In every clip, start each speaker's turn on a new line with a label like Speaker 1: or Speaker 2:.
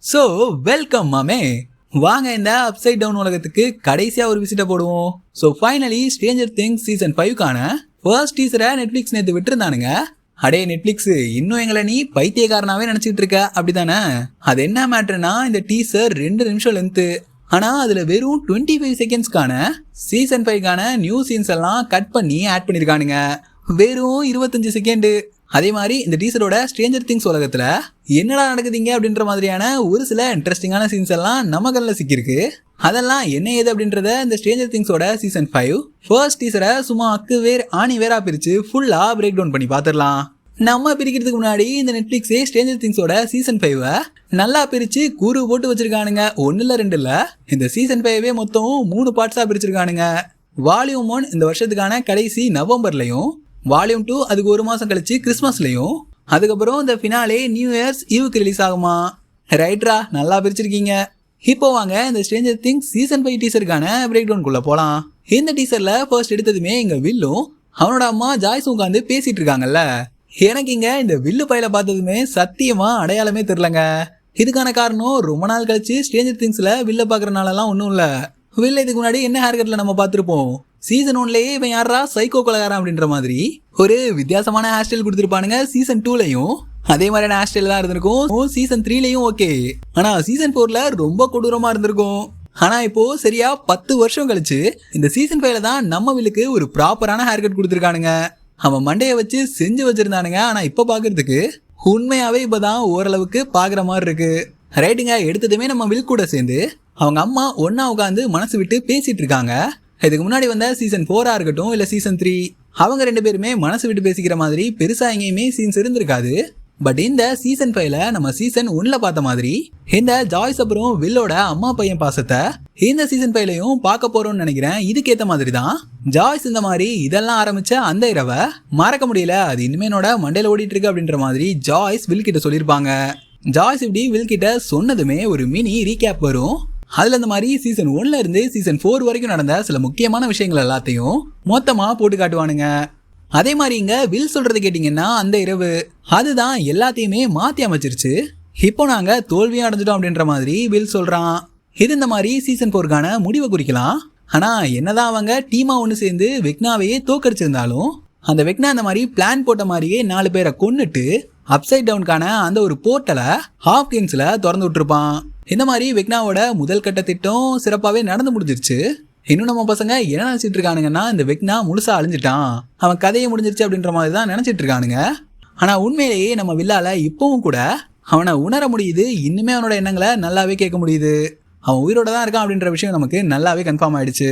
Speaker 1: So welcome மாமே. வாங்க இந்த அப்சைட் டவுன் உலகத்துக்கு கடைசியாக ஒரு விசிட்டை போடுவோம். So finally stranger things season 5க்கான ஃபர்ஸ்ட் டீசரை நெட்ஃப்ளிக்ஸ் நேற்று விட்டுருந்தானுங்க. அடே நெட்ஃப்ளிக்ஸ், இன்னும் எங்களை நீ பைத்தியக்காரனாவே நினச்சிட்டு இருக்க அப்படித்தானே? அது என்ன மேட்டர்னா, இந்த டீசர் 2 நிமிஷம் லென்த்து. ஆனால் அதில் வெறும் 25 செகண்ட்ஸ்க்கான சீசன் 5க்கான நியூ சீன்ஸ் எல்லாம் கட் பண்ணி ஆட் பண்ணியிருக்கானுங்க. வெறும் 25 செகண்டு. அதே மாதிரி இந்த டீசரோட ஸ்ட்ரேஞ்சர் திங்ஸ் உலகத்தில் என்னடா நடக்குதுங்க அப்படின்ற மாதிரியான ஒரு சில இன்ட்ரெஸ்டிங்கான சீன்ஸ் எல்லாம் நம்ம கண்ணில் சிக்கிருக்கு. அதெல்லாம் என்ன ஏது அப்படின்றத இந்த ஸ்ட்ரேஞ்சர் திங்ஸோட சீசன் 5 ஃபர்ஸ்ட் டீசரை சும்மா அக்கு வேர் ஆணி வேரா பிரித்து ஃபுல்லாக பிரேக் டவுன் பண்ணி பார்த்துடலாம். நம்ம பிரிக்கிறதுக்கு முன்னாடி இந்த நெட்ஃப்ளிக்ஸே ஸ்ட்ரேஞ்சர் திங்ஸோட சீசன் 5 நல்லா பிரித்து கூறு போட்டு வச்சிருக்கானுங்க. 1 இல்லை 2 இல்லை, இந்த சீசன் 5 மொத்தம் 3 பார்ட்ஸாக பிரிச்சிருக்கானுங்க. வால்யூம் 1 இந்த வருஷத்துக்கான கடைசி நவம்பர்லையும், வால்யூம் 2 அதுக்கு 1 மாதம் கழிச்சு கிறிஸ்மஸ்லையும், அதுக்கப்புறம் இந்த ஃபினாலே நியூ இயர்ஸ் ஈவுக்கு ரிலீஸ் ஆகுமா. ரைட்ரா, நல்லா பிரிச்சிருக்கீங்க. இப்போ வாங்க இந்த ஸ்ட்ரேஞ்சர் திங்ஸ் சீசன் 5 டீசருக்கான பிரேக் டவுனுக்குள்ள போகலாம். இந்த டீசரில் ஃபர்ஸ்ட் எடுத்ததுமே இங்கே வில்லும் அவனோட அம்மா ஜாய்ஸும் உட்காந்து பேசிட்டு இருக்காங்கல்ல. எனக்கு இங்கே இந்த வில்லு பையில பார்த்ததுமே சத்தியமா அடையாளமே தெரிலங்க. இதுக்கான காரணம் ரொம்ப நாள் கழிச்சு ஸ்ட்ரேஞ்சர் திங்ஸில் வில்ல பார்க்குறனாலலாம் ஒன்றும் இல்லை. வில்ல இதுக்கு முன்னாடி என்ன ஹேர் கட்டில் நம்ம பார்த்துருப்போம். சீசன் 1லயே இவன் யாரா சைக்கோ கொலகாரன் அப்படின்ற மாதிரி ஒரு வித்தியாசமான ஹேர் ஸ்டைல் கொடுத்துருப்பானுங்க. சீசன் 2லையும் அதே மாதிரியான ஹேர் ஸ்டைல் தான் இருந்திருக்கும். சீசன் 3லையும் ஓகே, ஆனா சீசன் 4ல ரொம்ப கொடூரமா இருந்திருக்கும். ஆனா இப்போ சரியா 10 வருஷம் கழிச்சு இந்த சீசன் 5ல தான் நம்ம வில்லுக்கு ஒரு ப்ராப்பரான ஹேர் கட் கொடுத்துருக்கானுங்க. அவன் மண்டையை வச்சு செஞ்சு வச்சிருந்தானுங்க. ஆனா இப்ப பாக்குறதுக்கு உண்மையாவே இப்பதான் ஓரளவுக்கு பாக்குற மாதிரி இருக்கு. ரைட்டுங்க, எடுத்ததுமே நம்ம வில் கூட சேர்ந்து அவங்க அம்மா ஒன்னா உட்காந்து மனசு விட்டு பேசிட்டு இருக்காங்க. இதுக்கு முன்னாடி வந்த சீசன் 4ஆ இருக்கட்டும் இல்ல சீசன் 3, அவங்க 2 பேருமே மனசு விட்டு பேசிக்கிற மாதிரி பெருசா எங்கேயுமே சீன்ஸ் இருந்திருக்காது. பட் இந்த சீசன் 5ல நம்ம சீசன் 1ல பார்த்த மாதிரி இந்த ஜாய்ஸ் அப்புறம் வில்லோட அம்மா பையன் பாசத்தை இந்த சீசன் 5லையும் பார்க்க போறோம்னு நினைக்கிறேன். இதுக்கேற்ற மாதிரி தான் ஜாய்ஸ் இந்த மாதிரி இதெல்லாம் ஆரம்பிச்ச அந்த இரவை மறக்க முடியல, அது இனிமே என்னோட மண்டையில ஓடிட்டு இருக்கு அப்படின்ற மாதிரி ஜாய்ஸ் வில் கிட்ட சொல்லியிருப்பாங்க. ஜாய்ஸ் இப்படி வில் கிட்ட சொன்னதுமே ஒரு மினி ரீகேப் வரும். அதுல இந்த மாதிரி சீசன் 1ல இருந்து சீசன் 4 வரைக்கும் நடந்த சில முக்கியமான விஷயங்கள் எல்லாத்தையும் மொத்தமா போட்டு காட்டுவானுங்க. அதே மாதிரி இங்க வில் சொல்றது கேட்டீங்கன்னா, அந்த இரவு அதுதான் எல்லாத்தையுமே மாத்தி அமைச்சிருச்சு. இப்போ நாங்க தோல்வியும் அடைஞ்சிட்டோம் அப்படின்ற மாதிரி வில் சொல்றான். இது இந்த மாதிரி சீசன் 4க்கான முடிவை குறிக்கலாம். ஆனா என்னதான் அவங்க டீமா ஒன்று சேர்ந்து வெக்னாவையே தோக்கடிச்சிருந்தாலும், அந்த வெக்னா அந்த மாதிரி பிளான் போட்ட மாதிரியே 4 பேரை கொன்னுட்டு அப்சைட் டவுனுக்கான அந்த ஒரு போர்ட்டலை ஹாப்கின்ஸ்ல திறந்து விட்டுருப்பான். இந்த மாதிரி வெக்னாவோட முதல் கட்ட திட்டம் சிறப்பாகவே நடந்து முடிஞ்சிருச்சு. இன்னும் நம்ம பசங்க என்ன நினைச்சிட்டு இருக்கானுங்கன்னா, இந்த வெக்னா முழுசா அழிஞ்சிட்டான், அவன் கதையை முடிஞ்சிருச்சு அப்படின்ற மாதிரி தான் நினைச்சிட்டு இருக்கானுங்க. ஆனா உண்மையிலேயே நம்ம வில்லால இப்பவும் கூட அவனை உணர முடியுது. இன்னுமே அவனோட எண்ணங்களை நல்லாவே கேட்க முடியுது. அவன் உயிரோட தான் இருக்கான் அப்படின்ற விஷயம் நமக்கு நல்லாவே கன்ஃபார்ம் ஆயிடுச்சு.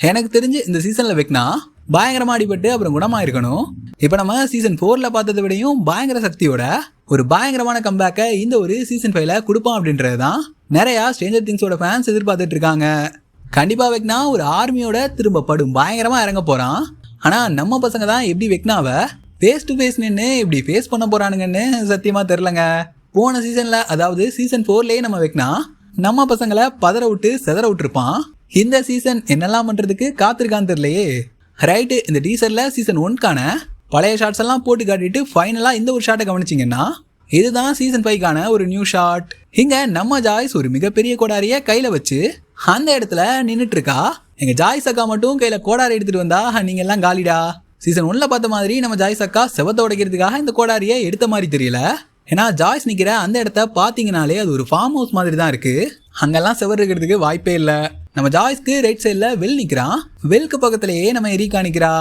Speaker 1: எனக்கு தெரிஞ்சு இந்த சீசன்ல வெக்னா பயங்கரமா அடிபட்டு அப்புறம் குணமா இருக்கணும். இப்ப நம்ம சீசன் 4ல பார்த்ததை விடையும் பயங்கர சக்தியோட ஒரு பயங்கரமான கம்பேக்கை இந்த ஒரு சீசன் 5ல கொடுப்பான் அப்படின்றதுதான் நிறைய ஸ்ட்ரேஞ்சர் திங்ஸோட ஃபேன்ஸ் எதிர்பார்த்துட்டு இருக்காங்க. கண்டிப்பா வெக்னா ஒரு ஆர்மியோட திரும்ப படும் பயங்கரமா இறங்க போறான். ஆனா நம்ம பசங்க தான் எப்படி வெக்னாவை ஃபேஸ் டு ஃபேஸ் நின்று இப்படி ஃபேஸ் பண்ண போறானுங்கன்னு சத்தியமா தெரிலங்க. போன சீசன்ல, அதாவது சீசன் 4லயே நம்ம வெக்னா நம்ம பசங்களை பதற விட்டு செதற விட்டுருப்பான். இந்த சீசன் என்னெல்லாம் பண்றதுக்கு காத்திருக்கான்னு தெரியலையே. ரைட்டு, இந்த டீசர்ல சீசன் 1க்கான பழைய ஷார்ட்ஸ் எல்லாம் போட்டு காட்டிட்டு ஃபைனலா இந்த ஒரு ஷார்ட்டை கவனிச்சிங்கன்னா, இதுதான் சீசன் 5க்கான ஒரு நியூ ஷார்ட். இங்க நம்ம ஜாய்ஸ் ஒரு மிகப்பெரிய கோடாரிய கையில வச்சு அந்த இடத்துல நின்றுட்டு இருக்கா. எங்க ஜாய்ஸ் அக்கா மட்டும் கையில கோடாரி எடுத்துட்டு வந்தா நீங்க எல்லாம் காலிடா. சீசன் 1ல பார்த்த மாதிரி நம்ம ஜாய்ஸ் அக்கா செவத்தை உடைக்கிறதுக்காக இந்த கோடாரியை எடுத்த மாதிரி தெரியல. ஏன்னா ஜாய்ஸ் நிக்கிற அந்த இடத்த பாத்தீங்கன்னாலே அது ஒரு ஃபார்ம் ஹவுஸ் மாதிரி தான் இருக்கு. அங்கெல்லாம் செவர் இருக்கிறதுக்கு வாய்ப்பே இல்லை. நம்ம ஜாய்ஸ்க்கு ரைட் சைட்ல வெல் நிக்கிறான். வெல்க்கு பக்கத்திலேயே நம்ம எரிக்கா நிக்கிறா.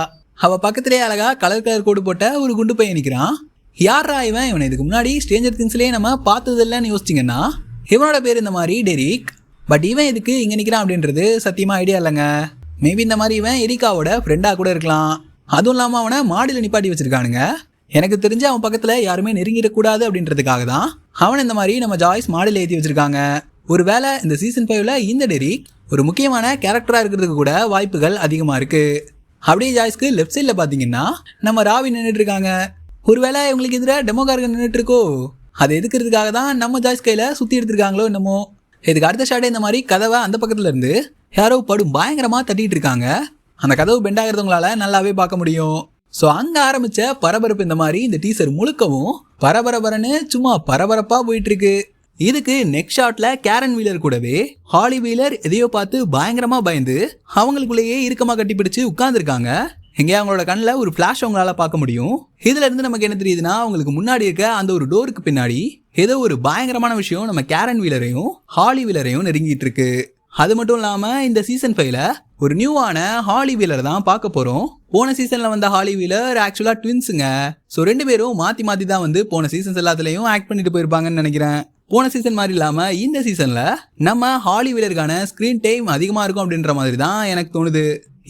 Speaker 1: அவ பக்கத்திலேயே அழகா கலர் கலர் கோடு போட்ட ஒரு குண்டு பையன் நிக்கிறான். யாரா இவன்? இவனை இதுக்கு முன்னாடி ஸ்ட்ரேஞ்சர் திங்ஸ்லயே நம்ம பார்த்தது இல்லைன்னு யோசிச்சிங்கன்னா, இவனோட பேர் இந்த மாதிரி டெரிக். பட் இவன் எதுக்கு இங்க நிக்கிறான் அப்படின்றது சத்தியமா ஐடியா இல்லைங்க. மேபி இந்த மாதிரி இவன் எரிக்காவோட ஃப்ரெண்டா கூட இருக்கலாம். அதுவும் இல்லாம அவனை மாடியில் நிப்பாட்டி வச்சிருக்கானுங்க. எனக்கு தெரிஞ்சு அவன் பக்கத்துல யாருமே நெருங்கிடக்கூடாது அப்படின்றதுக்காக தான் அவன் இந்த மாதிரி நம்ம ஜாய்ஸ் மாடியில் ஏற்றி வச்சிருக்காங்க. ஒருவேளை இந்த சீசன் 5ல இந்த டெரிக் ஒரு முக்கியமான கேரக்டரா இருக்கிறதுக்கு கூட வாய்ப்புகள் அதிகமா இருக்கு. அப்படியே ஜாய்ஸ்க்கு லெஃப்ட் சைட்ல பாத்தீங்கன்னா நம்ம ராவி நின்றுட்டு இருக்காங்க. ஒருவேளை இவங்களுக்கு எதிராக டெமோகாரங்க நின்றுட்டு இருக்கோ, அதை எதுக்கிறதுக்காக தான் நம்ம ஜாய்ஸ் கையில சுத்தி எடுத்திருக்காங்களோ என்னமோ. இதுக்கு அடுத்த ஷாட்டே இந்த மாதிரி கதவை அந்த பக்கத்துல இருந்து யாரோ படும் பயங்கரமா தட்டிட்டு இருக்காங்க. அந்த கதவு பெண்ட் ஆகிறவங்களால நல்லாவே பார்க்க முடியும். ஸோ அங்கே ஆரம்பித்த பரபரப்பு இந்த மாதிரி இந்த டீசர் முழுக்கவும் பரபரன்னு சும்மா பரபரப்பாக போயிட்டு இருக்கு. இதுக்கு நெக்ஸ்ட் ஷாட்ல கேரன் வீலர் கூடவே ஹாலி வீலர் எதையோ பார்த்து பயங்கரமா பயந்து அவங்களுக்குள்ளேயே இறுக்கமா கட்டிப்பிடிச்சு உட்கார்ந்துருக்காங்க. இங்கே அவங்களோட கண்ணில் ஒரு ஃபிளாஷ் அவங்களால பார்க்க முடியும். இதுல இருந்து நமக்கு என்ன தெரியுதுன்னா, அவங்களுக்கு முன்னாடி இருக்க அந்த ஒரு டோருக்கு பின்னாடி ஏதோ ஒரு பயங்கரமான விஷயம் நம்ம கேரன் வீலரையும் ஹாலி வீலரையும் நெருங்கிட்டு இருக்கு. அது மட்டும் இல்லாம இந்த சீசன் 5ல ஒரு நியூவான ஹாலி வீலர் தான் பார்க்க போறோம். போன சீசன்ல வந்த ஹாலி வீலர் ஆக்சுவலா ட்வின்ஸுங்க. ஸோ 2 பேரும் மாத்தி மாத்தி தான் வந்து போன சீசன்ஸ் எல்லாத்துலயும் ஆக்ட் பண்ணிட்டு போயிருப்பாங்கன்னு நினைக்கிறேன். போன சீசன் மாதிரி இல்லாம இந்த சீசன்ல நம்ம ஹாலி வீலருக்கான ஸ்கிரீன் டைம் அதிகமா இருக்கும் அப்படின்ற மாதிரி தான் எனக்கு தோணுது.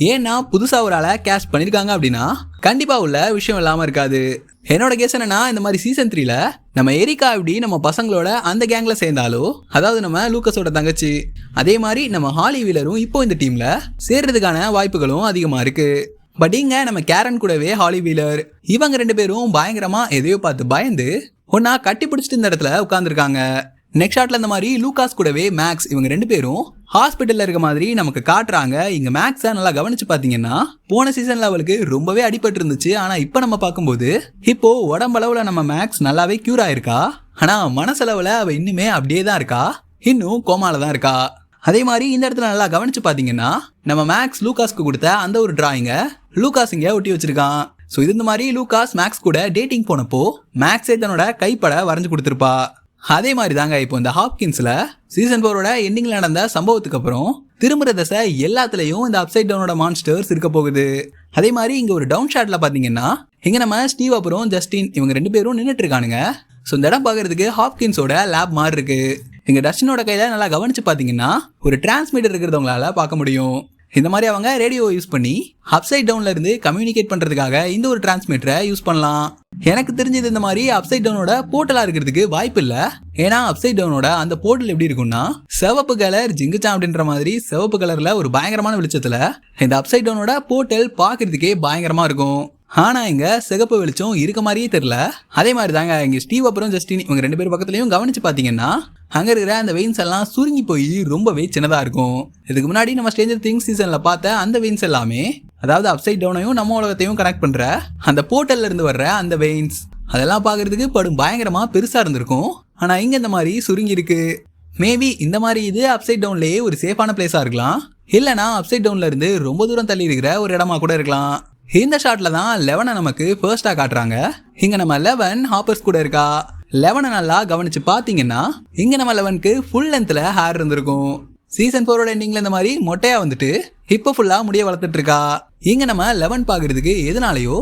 Speaker 1: ஏன்னா புதுசா ஒரு ஆளை கேஸ்ட் பண்ணிருக்காங்க அப்படின்னா கண்டிப்பா உள்ள விஷயம் இல்லாம இருக்காது. என்னோட கேஸ் என்னன்னா, இந்த மாதிரி சீசன் 3ல நம்ம எரிகா எப்படி நம்ம பசங்களோட அந்த கேங்ல சேர்ந்தாலோ, அதாவது நம்ம லூக்கஸோட தங்கச்சி, அதே மாதிரி நம்ம ஹாலி வீலரும் இப்போ இந்த டீம்ல சேர்றதுக்கான வாய்ப்புகளும் அதிகமா இருக்கு. பட் இங்க நம்ம கேரன் கூடவே ஹாலி வீலர் இவங்க 2 பேரும் பயங்கரமா எதையோ பார்த்து பயந்து ஒன்னா கட்டி பிடிச்சிட்டு இந்த இடத்துல உட்கார்ந்துருக்காங்க. நெக்ஸ்ட் ஷாட்ல இந்த மாதிரி லூகாஸ் கூடவே மேக்ஸ் இவங்க 2 பேரும் ஹாஸ்பிட்டல்ல இருக்க மாதிரி நமக்கு காட்டுறாங்க. இங்க மேக்ஸை நல்லா கவனிச்சு பாத்தீங்கன்னா, போன சீசன்ல அவளுக்கு ரொம்பவே அடிபட்டு இருந்துச்சு. ஆனா இப்ப நம்ம பார்க்கும்போது இப்போ உடம்பளவுல நம்ம மேக்ஸ் நல்லாவே கியூர் ஆயிருக்கா. ஆனா மனசளவுல அவ இன்னுமே அப்படியே தான் இருக்கா, இன்னும் கோமால தான் இருக்கா. அதே மாதிரி இந்த இடத்துல நல்லா கவனிச்சு பாத்தீங்கன்னா, நம்ம மேக்ஸ் லூகாஸ்க்கு கொடுத்த அந்த ஒரு டிராயிங்க லூகாஸ் இங்க ஒட்டி வச்சிருக்கான். ஸோ இது இந்த மாதிரி லூகாஸ் மேக்ஸ் கூட டேட்டிங் போனப்போ மேக்ஸே தன்னோட கைப்பட வரைஞ்சு கொடுத்துருப்பா. அதே மாதிரி தாங்க இப்போ இந்த ஹாப்கின்ஸ்ல சீசன் 4ஓட எண்டிங்ல நடந்த சம்பவத்துக்கு அப்புறம் திரும்புற தசை எல்லாத்துலயும் இந்த அப்சைட் டவுனோட மான்ஸ்டர்ஸ் இருக்க போகுது. அதே மாதிரி இங்க ஒரு டவுன் ஷாட்ல பாத்தீங்கன்னா, இங்க நம்ம ஸ்டீவ் அப்புறம் ஜஸ்டின் இவங்க 2 பேரும் நின்றுட்டு இருக்கானுங்க. ஸோ இந்த இடம் பாக்குறதுக்கு ஹாப்கின்ஸோட லேப் மாதிரி இருக்கு. இங்க டஸ்டினோட கையில நல்லா கவனிச்சு பாத்தீங்கன்னா ஒரு டிரான்ஸ்மிட்டர் இருக்கிறவங்களால பார்க்க முடியும். இந்த மாதிரி அவங்க ரேடியோ யூஸ் பண்ணி அப்சைட் டவுன்ல இருந்து கம்யூனிகேட் பண்றதுக்காக இந்த ஒரு டிரான்ஸ்மிட்டரை யூஸ் பண்ணலாம். எனக்கு தெரிஞ்சது இந்த மாதிரி அப்சைட் டவுனோட போர்ட்டலா இருக்கிறதுக்கு வாய்ப்பு இல்ல. ஏன்னா அப்சைட் டவுனோட அந்த போர்ட்டல் எப்படி இருக்கும்னா, சிவப்பு கலர் ஜிங்குச்சான் அப்படின்ற மாதிரி சிவப்பு கலர்ல ஒரு பயங்கரமான வெளிச்சத்துல இந்த அப்சைட் டவுனோட போர்ட்டல் பாக்குறதுக்கே பயங்கரமா இருக்கும். ஆனா இங்க சிகப்பு வெளிச்சம் இருக்க மாதிரியே தெரியல. அதே மாதிரி தாங்க இங்க ஸ்டீவ் அப்புறம் ஜஸ்டின் இவங்க 2 பேர் பக்கத்துலயும் கவனிச்சு பாத்தீங்கன்னா, அங்க இருக்கிற அந்த வெயின்ஸ் எல்லாம் சுருங்கி போய் ரொம்பவே சின்னதா இருக்கும். இதுக்கு முன்னாடி நம்ம ஸ்ட்ரேஞ்சர் திங்ஸ் சீசன்ல பார்த்த அந்த வெயின்ஸ் எல்லாமே, அதாவது அப்சைட் டவுனையும் நம்ம உலகத்தையும் கனெக்ட் பண்ற அந்த போர்ட்டல்ல இருந்து வர்ற அந்த வெயின்ஸ், அதெல்லாம் பாக்குறதுக்கு படும் பயங்கரமா பெருசா இருந்திருக்கும். ஆனா இங்க இந்த மாதிரி சுருங்கி இருக்கு. மேபி இந்த மாதிரி இது அப்சைட் டவுன்லயே ஒரு சேஃபான பிளேஸா இருக்கலாம், இல்லனா அப்சைட் டவுன்ல இருந்து ரொம்ப தூரம் தள்ளி இருக்கிற ஒரு இடமா கூட இருக்கலாம். இந்த ஷாட்ல தான் 11 நமக்கு ஃபர்ஸ்டா காட்டுறாங்க. இங்க நம்ம 11 ஹாப்பர்ஸ் கூட இருக்கா. 11 நல்லா கவனிச்சு பாத்தீங்கன்னா, இங்க நம்ம 11க்கு ஃபுல் லென்த்ல ஹேர் இருந்திருக்கும். சீசன் 4ஓட எண்டிங்ல இந்த மாதிரி மொட்டையா வந்துட்டு இப்ப ஃபுல்லா முடிய வளர்த்துட்டு இருக்கா. இங்க நம்ம 11 பாக்குறதுக்கு எதனாலயோ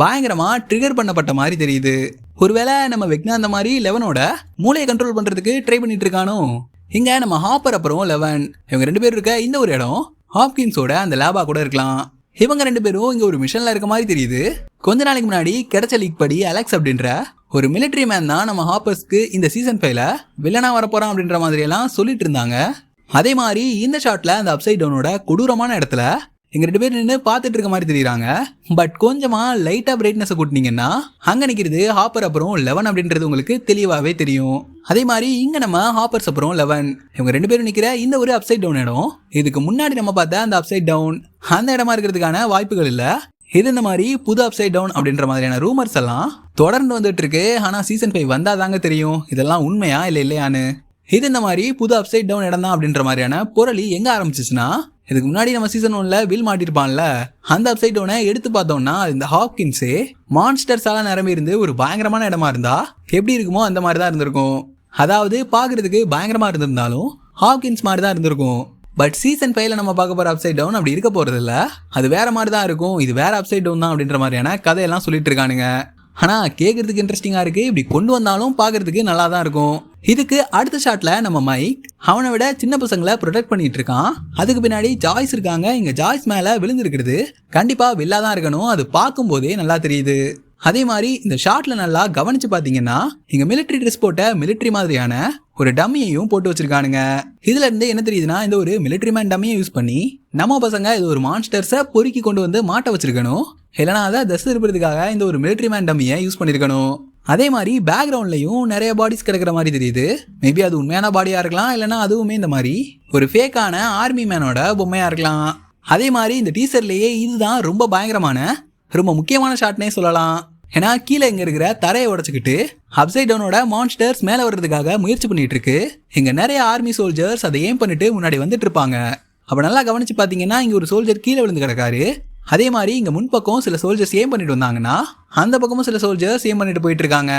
Speaker 1: பயங்கரமா ட்ரிகர் பண்ணப்பட்ட மாதிரி தெரியுது. ஒருவேளை நம்ம வெக்னா அந்த மாதிரி 11ஓட மூளையை கண்ட்ரோல் பண்றதுக்கு ட்ரை பண்ணிட்டு இருக்கானோ. இங்க நம்ம ஹாப்பர் அப்புறம் 11 இவங்க 2 பேரும் இருக்க இந்த ஒரு இடம் ஹாப்கின்ஸோட அந்த லேபா கூட இருக்கலாம். இவங்க 2 பேரும் இங்க ஒரு மிஷன்ல இருக்க மாதிரி தெரியுது. கொஞ்ச நாளைக்கு முன்னாடி கிடைச்ச லீக் படி அலெக்ஸ் அப்படின்ற ஒரு மிலிட்டரி மேன் தான் நம்ம ஹாப்பர்ஸ்க்கு இந்த சீசன் 5ல வில்லனா வரப்போறான் அப்படின்ற மாதிரி எல்லாம் சொல்லிட்டு இருந்தாங்க. அதே மாதிரி இந்த ஷாட்ல அந்த அப்சைட் டவுனோட கொடூரமான இடத்துல எங்க 2 பேர் நின்று பார்த்துட்டு இருக்க மாதிரி தெரியுறாங்க. பட் கொஞ்சமா லைட்டா பிரைட்னஸ் கூட்டினீங்கன்னா அங்க நிக்கிறது ஹாப்பர் அப்புறம் 11 அப்படின்றது உங்களுக்கு தெளிவாவே தெரியும். அதே மாதிரி இங்க நம்ம ஹாப்பர்ஸ் அப்புறம் 11 இவங்க 2 பேரும் நிக்கிற இந்த ஒரு அப்சைட் டவுன் இடம், இதுக்கு முன்னாடி நம்ம பார்த்த அந்த அப்சைட் டவுன் அந்த இடமா இருக்கிறதுக்கான வாய்ப்புகள் இல்ல. இது இந்த மாதிரி புது அப்சைட் டவுன் அப்படின்ற மாதிரியான ரூமர்ஸ் எல்லாம் தொடர்ந்து வந்துட்டு இருக்கு. ஆனா சீசன் 5 வந்தாதாங்க தெரியும் இதெல்லாம் உண்மையா இல்லையான்னு. இது இந்த மாதிரி புது அப்சைட் டவுன் இடம் தான் அப்படின்ற மாதிரியான பொருளி எங்க ஆரம்பிச்சிச்சுன்னா, இதுக்கு முன்னாடி நம்ம சீசன் 1ல வில் மாட்டிருப்பான்ல அந்த அப்சைட் டவுனை எடுத்து பார்த்தோம்னா, இந்த ஹாப்கின்ஸே மான்ஸ்டர்ஸால நிரம்பி இருந்து ஒரு பயங்கரமான இடமா இருந்தா எப்படி இருக்குமோ அந்த மாதிரி தான் இருந்திருக்கும். அதாவது பாக்குறதுக்கு பயங்கரமா இருந்திருந்தாலும் ஹாப்கின்ஸ் மாதிரி தான் இருந்திருக்கும். பட் சீசன் 5ல நம்ம பார்க்க போற அப்சைட் டவுன் அப்படி இருக்க போறது இல்ல, அது வேற மாதிரி தான் இருக்கும். இது வேற அப்சைட் டவுன் தான் அப்படின்ற மாதிரியான கதையெல்லாம் சொல்லிட்டு இருக்கானுங்க. ஆனா கேட்கறதுக்கு இன்ட்ரெஸ்டிங்கா இருக்கு. இப்படி கொண்டு வந்தாலும் பாக்குறதுக்கு நல்லா தான் இருக்கும். இதுக்கு அடுத்த ஷாட்ல நம்ம மைக் அவனை விட சின்ன பசங்களை ப்ரொடெக்ட் பண்ணிட்டு இருக்கான். அதுக்கு பின்னாடி ஜாய்ஸ் இருக்காங்க. இங்க ஜாய்ஸ் மேல விழுந்திருக்கிறது கண்டிப்பா வில்லாதான் இருக்கணும், அது பார்க்கும் போதே நல்லா தெரியுது. அதே மாதிரி இந்த ஷாட்ல நல்லா கவனிச்சு பாத்தீங்கன்னா, இங்க மிலிட்டரி ட்ரெஸ் போட்ட மிலிட்டரி மாதிரியான ஒரு டம்மியையும் போட்டு வச்சிருக்கானுங்க. இதுல இருந்து என்ன தெரியுதுன்னா, இந்த ஒரு மிலிட்டரி மேன் டம்மியை யூஸ் பண்ணி நம்ம பசங்க இது ஒரு மான்ஸ்டர்ஸை பொறுக்கி கொண்டு வந்து மாட்ட வச்சிருக்கணும், இல்லைனா அதை தஸ் இருப்பதுக்காக இந்த ஒரு மிலிட்டரி மேன் டம்மியை யூஸ் பண்ணிருக்கணும். அதே மாதிரி பேக்ரவுண்ட்லயும் நிறைய பாடிஸ் கிடக்கிற மாதிரி தெரியுது. மேபி அது உண்மையான பாடியா இருக்கலாம், இல்லைன்னா அதுவுமே இந்த மாதிரி ஒரு ஃபேக்கான ஆர்மி மேனோட பொம்மையா இருக்கலாம். அதே மாதிரி இந்த டீசர்லயே இதுதான் ரொம்ப பயங்கரமான ரொம்ப முக்கியமான ஷாட்னே சொல்லலாம். ஏன்னா கீழே இங்க இருக்கிற தரையை உடைச்சுக்கிட்டு அப்சைட் டவுனோட மான்ஸ்டர்ஸ் மேல வர்றதுக்காக முயற்சி பண்ணிட்டு இருக்கு. இங்க நிறைய ஆர்மி சோல்ஜர்ஸ் அதை ஏம் பண்ணிட்டு முன்னாடி வந்துட்டு இருப்பாங்க. அப்ப நல்லா கவனிச்சு பாத்தீங்கன்னா இங்க ஒரு சோல்ஜர் கீழே விழுந்து கிடக்காரு. அதே மாதிரி இங்க முன்பக்கம் சில சோல்ஜர்ஸ் ஏம் பண்ணிட்டு வந்தாங்கன்னா அந்த பக்கமும் சில சோல்ஜர்ஸ் ஏம் பண்ணிட்டு போயிட்டு இருக்காங்க.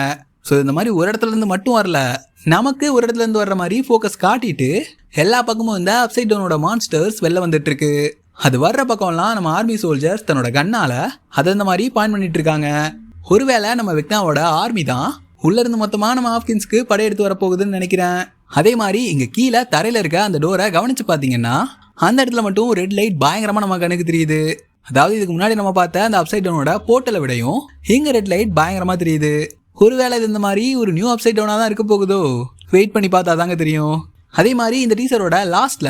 Speaker 1: ஸோ இந்த மாதிரி ஒரு இடத்துல இருந்து மட்டும் வரல, நமக்கு ஒரு இடத்துல இருந்து வர்ற மாதிரி ஃபோக்கஸ் காட்டிட்டு எல்லா பக்கமும் இந்த அப்சைட் டவுனோட மான்ஸ்டர்ஸ் வெளில வந்துட்டு இருக்கு. அது வர்ற பக்கம்லாம் நம்ம ஆர்மி சோல்ஜர்ஸ் தன்னோட கண்ணால அதை இந்த மாதிரி பாயிண்ட் பண்ணிட்டு இருக்காங்க. ஒருவேளை நம்ம வெக்னாவோட ஆர்மி தான் உள்ள இருந்து மொத்தமா நம்ம ஹாப்கின்ஸ்க்கு படையெடுத்து வரப்போகுதுன்னு நினைக்கிறேன். அதே மாதிரி இங்க கீழே தரையில இருக்க அந்த டோரை கவனிச்சு பாத்தீங்கன்னா அந்த இடத்துல மட்டும் ரெட் லைட் பயங்கரமா நம்ம கண்ணுக்கு தெரியுது. அதாவது இதுக்கு முன்னாடி நம்ம பார்த்த அந்த அப்சைட் டவுனோட போர்ட்டலை விடையும் இங்க ரெட் லைட் பயங்கரமா தெரியுது. ஒருவேளை இது இந்த மாதிரி ஒரு நியூ அப்சைட் டவுனா தான் இருக்க போகுதோ, வெயிட் பண்ணி பார்த்தா தாங்க தெரியும். அதே மாதிரி இந்த டீசரோட லாஸ்ட்ல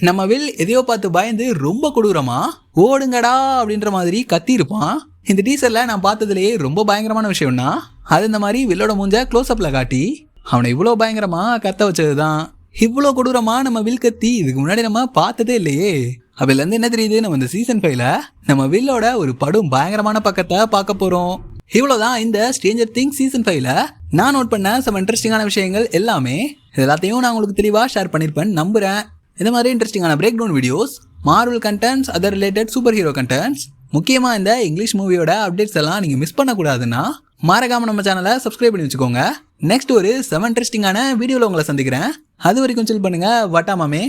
Speaker 1: நம்ம வில் எதையோ பார்த்து பயந்து ரொம்ப கொடூரமா ஓடுங்கடா அப்படின்ற மாதிரி கத்தி இருப்பான். இந்த டீசர்ல நான் பார்த்ததுலேயே ரொம்ப பயங்கரமான விஷயம்னா அது இந்த மாதிரி வில்லோட மூஞ்ச க்ளோஸ் அப்ல காட்டி அவனை இவ்வளோ பயங்கரமா கத்த வச்சதுதான். இவ்வளோ கொடூரமா நம்ம வில் கத்தி இதுக்கு முன்னாடி நம்ம பார்த்ததே இல்லையே. அதுல இருந்து என்ன தெரியுது, நம்ம இந்த சீசன் 5ல நம்ம வில்லோட ஒரு படும் பயங்கரமான பக்கத்தை பார்க்க போறோம். இவ்வளவுதான் இந்த ஸ்ட்ரேஞ்சர் திங்ஸ் சீசன் 5ல நான் நோட் பண்ண சம் இன்ட்ரெஸ்டிங்கான விஷயங்கள் எல்லாமே. எல்லாத்தையும் நான் உங்களுக்கு தெளிவா ஷேர் பண்ணிருப்பேன்னு நம்புறேன். இந்த மாதிரி இன்ட்ரெஸ்டிங்கான break down videos, Marvel contents, other related super hero contents, முக்கியமா இந்த இங்கிலீஷ் மூவியோட அப்டேட்ஸ் எல்லாம் நீங்க மிஸ் பண்ணக்கூடாதுன்னா மறக்காம நம்ம சேனலை சப்ஸ்கிரைப் பண்ணி வச்சுக்கோங்க. நெக்ஸ்ட் ஒரு செம இன்ட்ரெஸ்டிங்கான வீடியோவில் உங்களை சந்திக்கிறேன். அது வரைக்கும் சில் பண்ணுங்க. வட்டாமாமே.